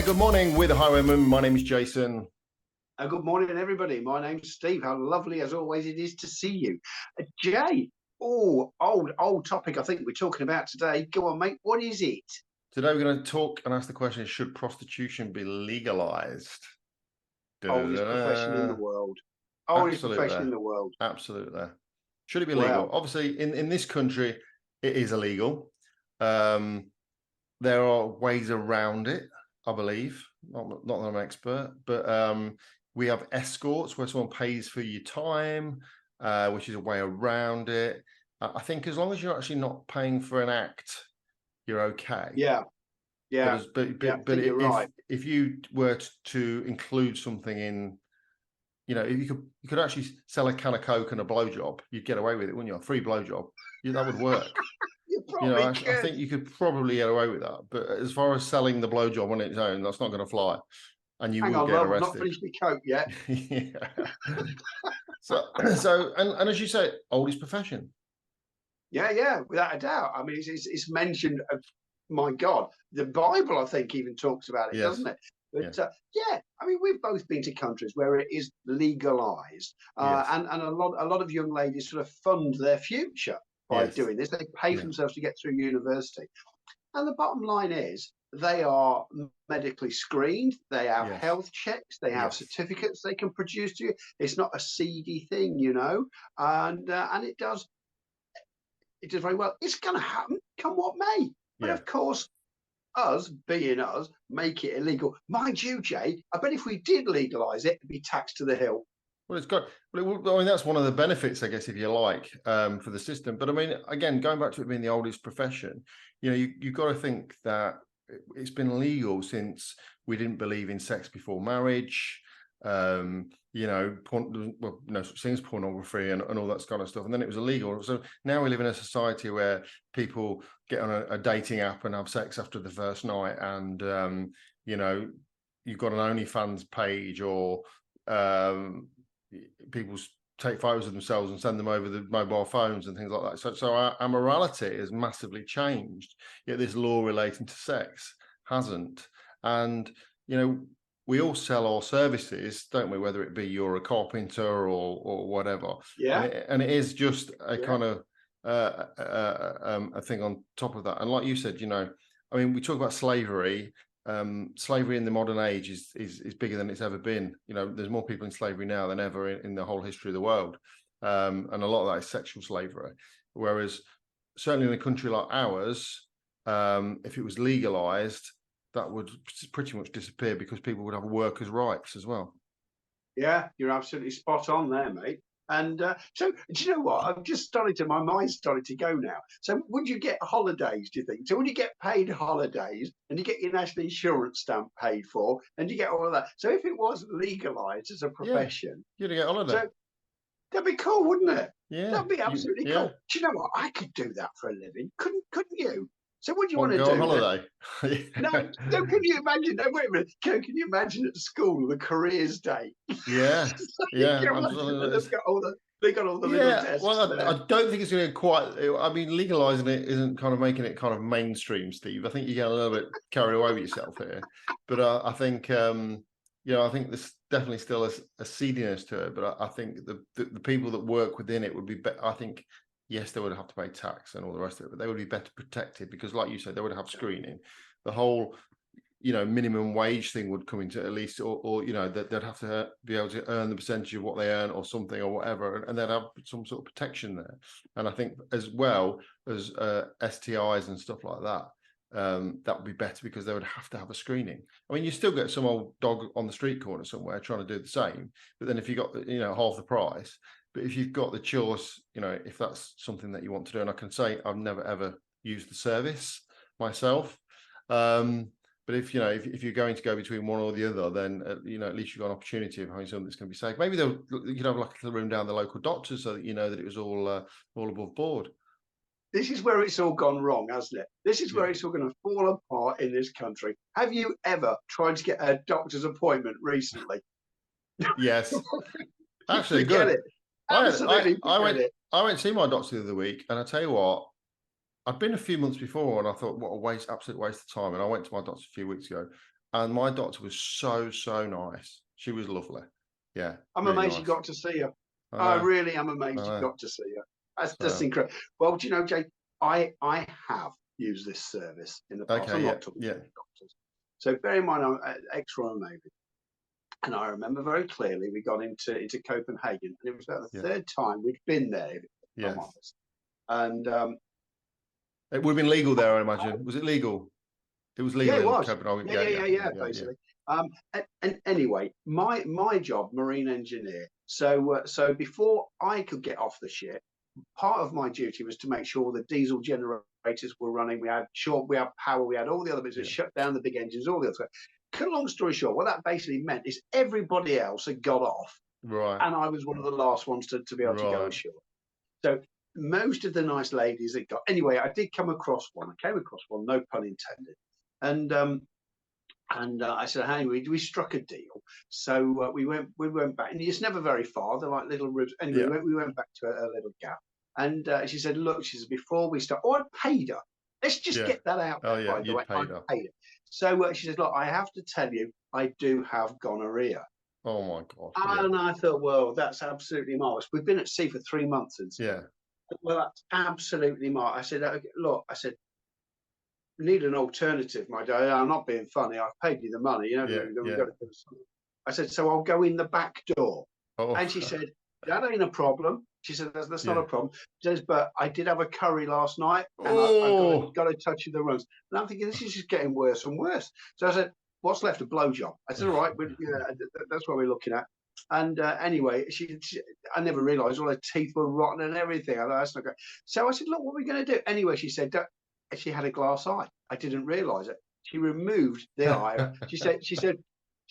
good morning. We're the Highwaymen. My name is Jason. Good morning, everybody. My name's Steve. How lovely, as always, it is to see you. Jay, old topic I think we're talking about today. Go on, mate. What is it? Today we're going to talk and ask the question, should prostitution be legalized? Oldest profession in the world. Oldest profession in the world. Absolutely. Should it be legal? Well, obviously, in this country, it is illegal. There are ways around it, I believe. Not that I'm an expert, but we have escorts where someone pays for your time, which is a way around it. I think as long as you're actually not paying for an act, you're okay. Yeah. But if you were to include something in, if you could actually sell a can of Coke and a blowjob, you'd get away with it, wouldn't you? A free blowjob, that would work. I think you could probably get away with that. But as far as selling the blowjob on its own, that's not going to fly, and you will get arrested. Not finished with Coke yet. Yeah. So and as you say, oldest profession. Yeah, without a doubt. I mean, it's mentioned. My God, the Bible, I think, even talks about it, doesn't it? But I mean, we've both been to countries where it is legalized, and a lot of young ladies sort of fund their future by doing this. They pay for themselves to get through university, and the bottom line is they are medically screened. They have health checks. They have certificates they can produce to you. It's not a seedy thing, and it does very well. It's going to happen, come what may. But of course, us being us make it illegal. Mind you, Jay, I bet if we did legalise it, it'd be taxed to the hill. Well, I mean, that's one of the benefits, I guess, if you like, for the system. But I mean, again, going back to it being the oldest profession, you've got to think that it's been legal since we didn't believe in sex before marriage. Things pornography and all that kind of stuff, and then it was illegal. So now we live in a society where people get on a dating app and have sex after the first night, and you've got an OnlyFans page, or people take photos of themselves and send them over the mobile phones and things like that. So our morality has massively changed, yet this law relating to sex hasn't. And we all sell our services, don't we? Whether it be you're a carpenter or whatever. Yeah. And it is just a kind of a thing on top of that. And like you said, I mean, we talk about slavery. Slavery in the modern age is bigger than it's ever been. There's more people in slavery now than ever in the whole history of the world. And a lot of that is sexual slavery. Whereas certainly in a country like ours, if it was legalized, that would pretty much disappear because people would have workers' rights as well. Yeah, you're absolutely spot on there, mate. And so, do you know what? My mind's started to go now. So, would you get holidays, do you think? So, would you get paid holidays and you get your national insurance stamp paid for and you get all of that? So, if it was legalized as a profession, you'd get holiday. So, that'd be cool, wouldn't it? Yeah. That'd be absolutely cool. Do you know what? I could do that for a living. Couldn't you? So what do you want to do? Go on holiday. No, can you imagine? No, wait a minute. Can you imagine at school the careers day? Yeah, absolutely. They got all the little desks. Well, I don't think it's going to quite. I mean, legalizing it isn't kind of making it kind of mainstream, Steve. I think you get a little bit carried away with yourself here. But I think I think there's definitely still a seediness to it. But I think the people that work within it would be better. I think. Yes, they would have to pay tax and all the rest of it, but they would be better protected because, like you said, they would have screening. The whole, minimum wage thing would come into at least, or they'd have to be able to earn the percentage of what they earn or something or whatever, and they'd have some sort of protection there. And I think as well as STIs and stuff like that, that would be better because they would have to have a screening. I mean, you still get some old dog on the street corner somewhere trying to do the same, but then if you got half the price. But if you've got the choice, if that's something that you want to do, and I can say I've never ever used the service myself, but if you're going to go between one or the other, then at least you've got an opportunity of having something that's going to be safe. Maybe you could have like a little room down the local doctor so that that it was all above board. This is where it's all gone wrong, hasn't it? This is where it's all going to fall apart in this country. Have you ever tried to get a doctor's appointment recently? Yes, actually, good. It. Absolutely, I went to see my doctor the other week, and I tell you what, I'd been a few months before, and I thought, what a absolute waste of time. And I went to my doctor a few weeks ago, And my doctor was so nice. She was lovely. Yeah, I'm really amazed nice. you got to see her. I I know. really am amazed you got to see her. That's incredible. Well, do you know, Jake, I have used this service in the past. Okay, I'm yeah, not talking yeah. to doctors. So bear in mind, I'm ex-Royal Navy. And I remember very clearly we got into Copenhagen, and it was about the third time we'd been there, if I'm honest. And it would have been legal there, I imagine. Was it legal? It was legal in Copenhagen. Yeah, basically. And anyway, my job, marine engineer. So before I could get off the ship, part of my duty was to make sure the diesel generators were running. We had power, we had all the other bits. We shut down the big engines, all the other stuff. Cut a long story short, what that basically meant is everybody else had got off, right, and I was one of the last ones to be able to go ashore. So most of the nice ladies had got. Anyway, I did come across one. I came across one, no pun intended, and I said, "Hey, we struck a deal." So we went back, and it's never very far. They're like little ribs. Anyway, we went back to a little gap, and she said, "Look," she said, "before we start, I paid her. Let's just get that out there, by the way. I paid her." So she said, "Look, I have to tell you, I do have gonorrhea." Oh my God! And I thought, well, that's absolutely marvelous. We've been at sea for 3 months since. Well, that's absolutely marvelous. I said, "Look," I said, "need an alternative, my dear. I'm not being funny. I've paid you the money. You know, we've got to do something." I said, "So I'll go in the back door." And she said, "That ain't a problem." She said, "That's not a problem." She says, "But I did have a curry last night, and I've got to touch you the runs." And I'm thinking, this is just getting worse and worse. So I said, "What's left? A blowjob?" I said, "All right, that's what we're looking at." And anyway, I never realised all her teeth were rotten and everything. I thought, that's not great. So I said, "Look, what are we going to do?" Anyway, she said, she had a glass eye. I didn't realise it. She removed the eye. She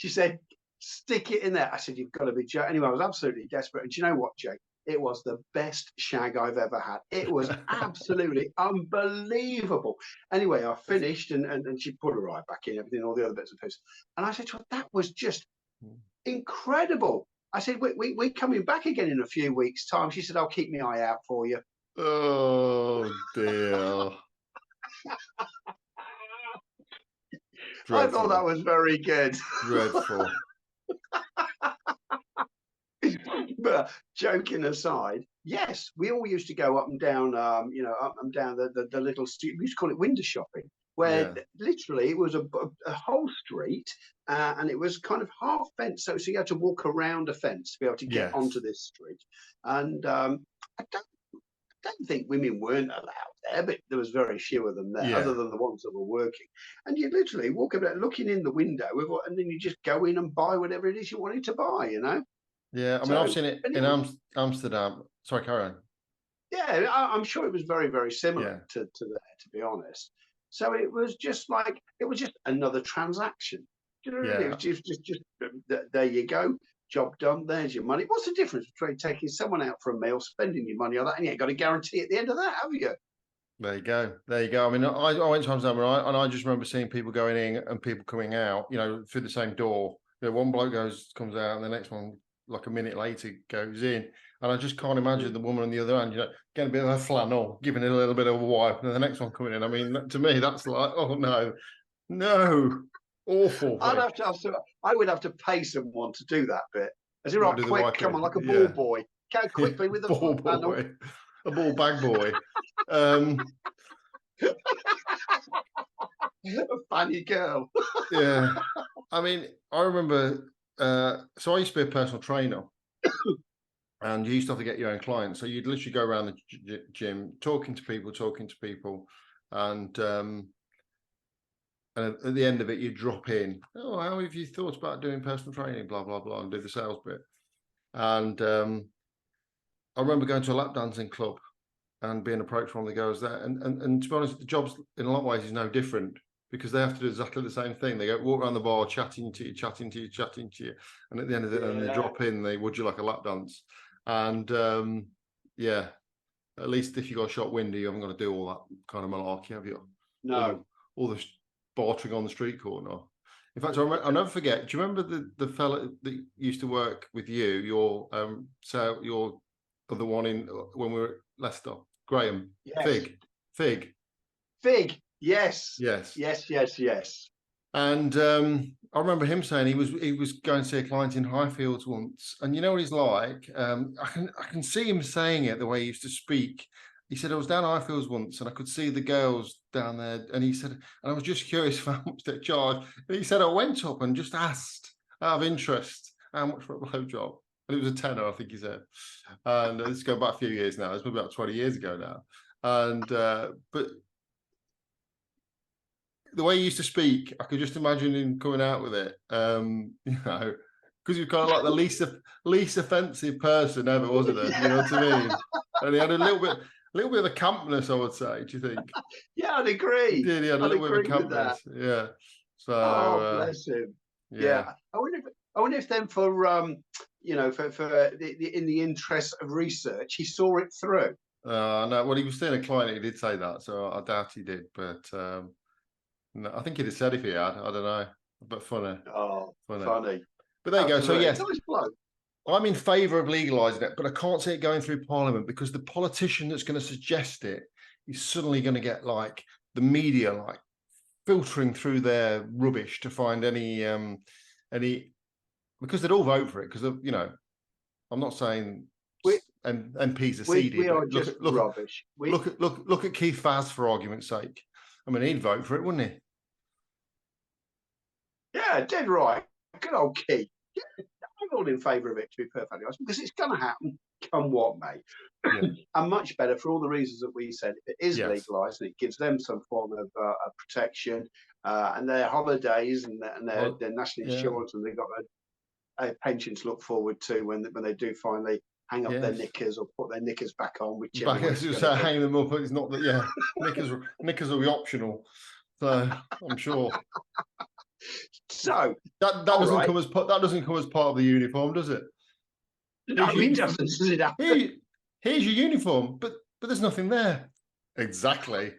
said, "Stick it in there." I said, "You've got to be joking." Anyway, I was absolutely desperate. And do you know what, Jake? It was the best shag I've ever had. It was absolutely unbelievable. Anyway, I finished, and she put her eye back in, everything, all the other bits and pieces. And I said to her, "That was just incredible." I said, we're coming back again in a few weeks' time. She said, "I'll keep my eye out for you." Oh dear. I thought that was very good. Dreadful. But joking aside, yes, we all used to go up and down, up and down the little street. We used to call it window shopping, where literally it was a whole street, and it was kind of half fenced. So you had to walk around a fence to be able to get onto this street. And I don't think women weren't allowed there, but there was very few of them there, other than the ones that were working. And you literally walk about looking in the window, and then you just go in and buy whatever it is you wanted to buy, Yeah, I mean, I've seen it in Amsterdam. Sorry, carry on. Yeah, I'm sure it was very, very similar to there, to be honest. So it was just another transaction. You know, it was just there you go, job done. There's your money. What's the difference between taking someone out for a meal, spending your money on that, and you ain't got a guarantee at the end of that, have you? There you go. There you go. I mean, I went to Amsterdam, and I just remember seeing people going in and people coming out, through the same door. One bloke comes out, and the next one, like a minute later, goes in. And I just can't imagine the woman on the other end, getting a bit of a flannel, giving it a little bit of a wipe, and the next one coming in. I mean, to me, that's like, oh no, awful. I would have to pay someone to do that bit. As in, right, quick, come on, like a ball boy, go quickly with the ball boy, a ball bag boy. A funny girl. Yeah, I mean, I remember. So I used to be a personal trainer. And you used to have to get your own clients. So you'd literally go around the gym, talking to people. And at the end of it, you drop in, "Oh, how have you thought about doing personal training, blah, blah, blah," and do the sales bit. And I remember going to a lap dancing club and being approached from the girls there. And to be honest, the jobs in a lot of ways is no different, because they have to do exactly the same thing. They go walk around the bar, chatting to you. And at the end of it, and they drop in, would you like a lap dance? And at least if you got a short window, you haven't got to do all that kind of malarkey, have you? No. All the bartering on the street corner. In fact, I'll never forget. Do you remember the fella that used to work with you? Your other one when we were at Leicester, Graham. Yes. Fig. Yes. Yes. Yes. And I remember him saying he was going to see a client in Highfields once, and you know what he's like. I can see him saying it the way he used to speak. He said, I was down Highfields once and I could see the girls down there, and he said, and I was just curious for how much they charge. And he said, I went up and just asked out of interest how much for a blowjob, and it was a tenner, I think he said. And this is going back a few years now. It's maybe about 20 years ago now. And but the way he used to speak, I could just imagine him coming out with it. You know, because you're kind of like the least offensive person ever, wasn't it? You know what I mean? And he had a little bit of the campness, I would say. Do you think? Yeah, I'd agree. He did. He had a little bit of campness. Yeah. So. Oh, bless him. Yeah. I wonder if then for you know, for in the interest of research, he saw it through. No, well, he was still a client. He did say that, so I doubt he did. But no, I think he'd have said if he had. I don't know. But funny. Oh, funny. But there you go. So yes, nice bloke. I'm in favour of legalising it, but I can't see it going through Parliament, because the politician that's going to suggest it is suddenly going to get like the media like filtering through their rubbish to find any because they'd all vote for it, because you know, I'm not saying MPs are seedy. We are just rubbish. Look at Keith Vaz, for argument's sake. I mean, he'd vote for it, wouldn't he? Yeah, dead right. Good old Keith. I'm all in favour of it, to be perfectly honest, because it's going to happen, come what may. Yeah. And much better for all the reasons that we said. If it is legalised, and it gives them some form of protection, and their holidays and their national insurance, and they've got a pension to look forward to when they do finally hang up their knickers or put their knickers back on. Hang them up. It's not that. Knickers will be optional. So I'm sure. So that doesn't come as part of the uniform, does it? No, it doesn't. Does it? Here's your uniform, but there's nothing there. Exactly.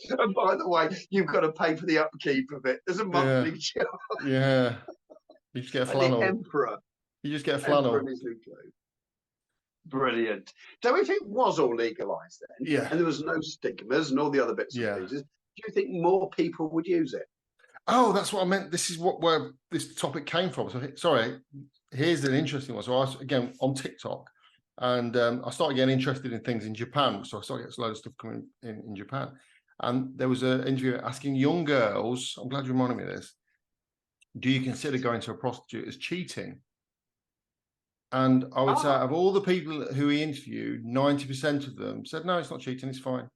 And by the way, you've got to pay for the upkeep of it. There's a monthly charge. Yeah. You just get a flannel. The emperor. You just get a flannel. Brilliant. So if it was all legalised then, and there was no stigmas and all the other bits and pieces, do you think more people would use it? Oh, that's what I meant. This is where this topic came from. So, sorry, here's an interesting one. So I was, again, on TikTok, and I started getting interested in things in Japan. So I started getting a load of stuff coming in Japan. And there was an interview asking young girls, I'm glad you reminded me of this, do you consider going to a prostitute as cheating? And I would say, of all the people who he interviewed, 90% of them said, no, it's not cheating, it's fine.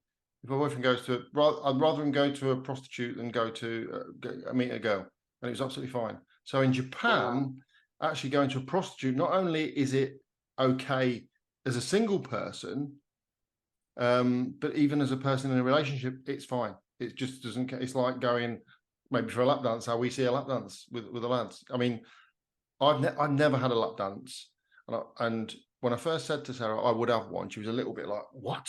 If my boyfriend goes to, I'd rather him go to a prostitute than go to meet a girl. And it was absolutely fine. So in Japan, actually going to a prostitute, not only is it okay as a single person, but even as a person in a relationship, it's fine. It just doesn't, it's like going maybe for a lap dance, how we see a lap dance with the lads. I mean, I've never had a lap dance. And when I first said to Sarah I would have one, she was a little bit like, what?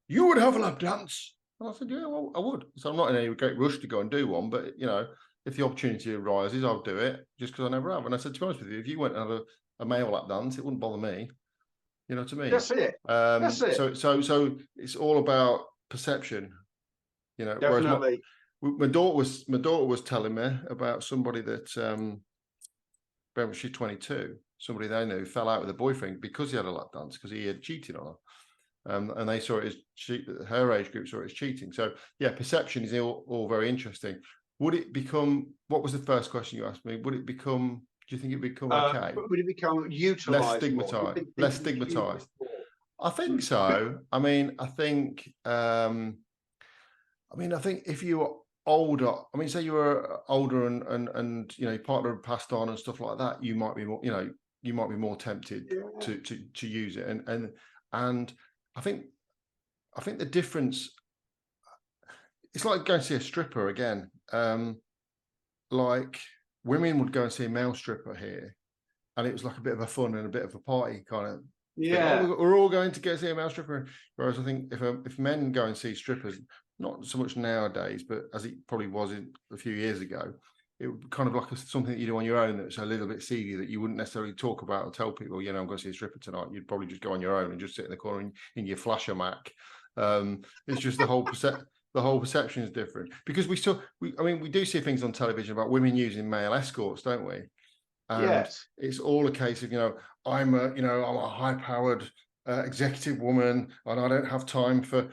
You would have a lap dance? And I said, yeah, well, I would. So I'm not in any great rush to go and do one, but, you know, if the opportunity arises, I'll do it, just because I never have. And I said, to be honest with you, if you went and had a male lap dance, it wouldn't bother me. You know what I mean? That's it. That's it. So it's all about perception. You know, definitely. My daughter was telling me about somebody that she's 22. Somebody they knew fell out with a boyfriend because he had a lap dance, because he had cheated on her. And they saw it as her age group saw it as cheating. So yeah, perception is all very interesting. Would it become? What was the first question you asked me? Would it become? Do you think it would become okay? Would it become utilised? Less stigmatized. Less stigmatized. I think so. I mean, I think if you were older, I mean, say you were older and you know, your partner had passed on and stuff like that, you might be more, you know, you might be more tempted to use it. And I think the difference, it's like going to see a stripper again. Like women would go and see a male stripper here, and it was like a bit of a fun and a bit of a party kind of. Yeah, thing. We're all going to go see a male stripper. Whereas I think if men go and see strippers, not so much nowadays, but as it probably was a few years ago, it would be kind of like something that you do on your own that's a little bit seedy, that you wouldn't necessarily talk about or tell people, you know, I'm going to see a stripper tonight. You'd probably just go on your own and just sit in the corner in your flasher Mac. It's just the whole the whole perception is different, because I mean, we do see things on television about women using male escorts, don't we? And Yes. it's all a case of, I'm a high-powered executive woman, and I don't have time for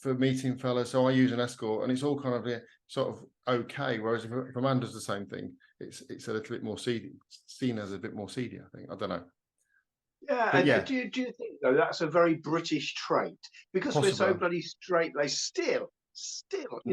meeting fellas, so I use an escort, and it's all kind of sort of okay. Whereas if a man does the same thing, it's a little bit more seedy, seen as a bit more seedy, I think. I don't know. Yeah, But and yeah, do you think though that's a very British trait, because we're so possibly. bloody straight-laced still,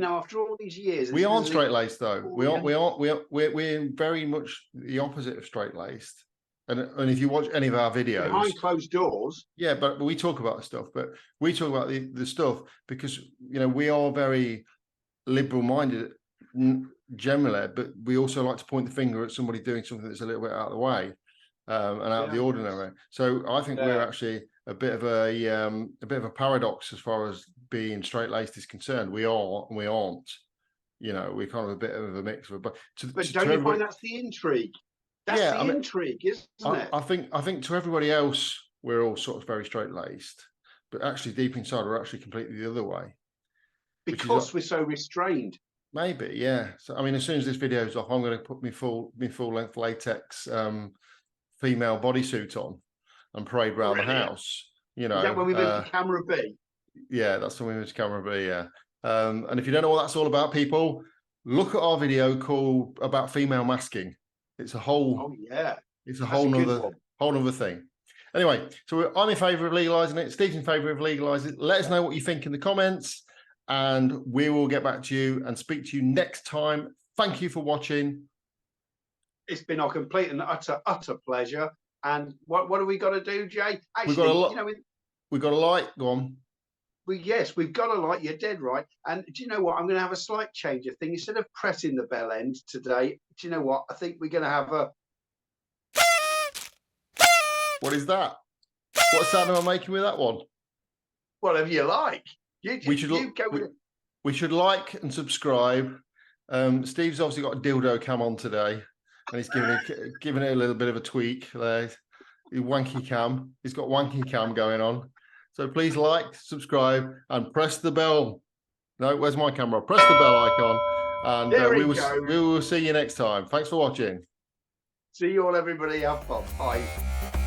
after all these years. We aren't this is straight-laced though. oh, We aren't. yeah. We're very much the opposite of straight-laced. And if you watch any of our videos, Behind closed doors. yeah, but we talk about the stuff. But we talk about the stuff because we are very liberal-minded generally, but we also like to point the finger at somebody doing something that's a little bit out of the way and out of the ordinary. So I think we're actually a bit of a paradox as far as being straight-laced is concerned. We are and we aren't. We're kind of a bit of a mix. But don't you find that's the intrigue? That's the intrigue, isn't it? I think to everybody else, we're all sort of very straight-laced, but actually deep inside, we're actually completely the other way. Because we're so restrained. Maybe, yeah. So I mean, as soon as this video is off, I'm going to put my full length latex female bodysuit on and parade around the house. Is that when we move to camera B? Yeah, that's when we move to camera B. Yeah. And if you don't know what that's all about, people, look at our video called about female masking. It's a whole. Oh yeah. It's a whole nother thing. Anyway, so I'm in favour of legalising it. Steve's in favour of legalising it. Let us know what you think in the comments, and we will get back to you and speak to you next time. Thank you for watching. It's been a complete and utter pleasure. And what have we got to do, Jay? Actually, we've got a like. Go on. Yes, we've got a like. You're dead right. And do you know what? I'm going to have a slight change of thing. Instead of pressing the bell end today, do you know what? I think we're going to have a. What is that? What sound am I making with that one? Whatever you like. We should like and subscribe. Steve's obviously got a dildo cam on today, and he's giving it a little bit of a tweak there. Wanky cam. He's got wanky cam going on. So please like, subscribe, and press the bell. No, where's my camera? Press the bell icon, and we will see you next time. Thanks for watching. See you all, everybody. Have fun. Bye.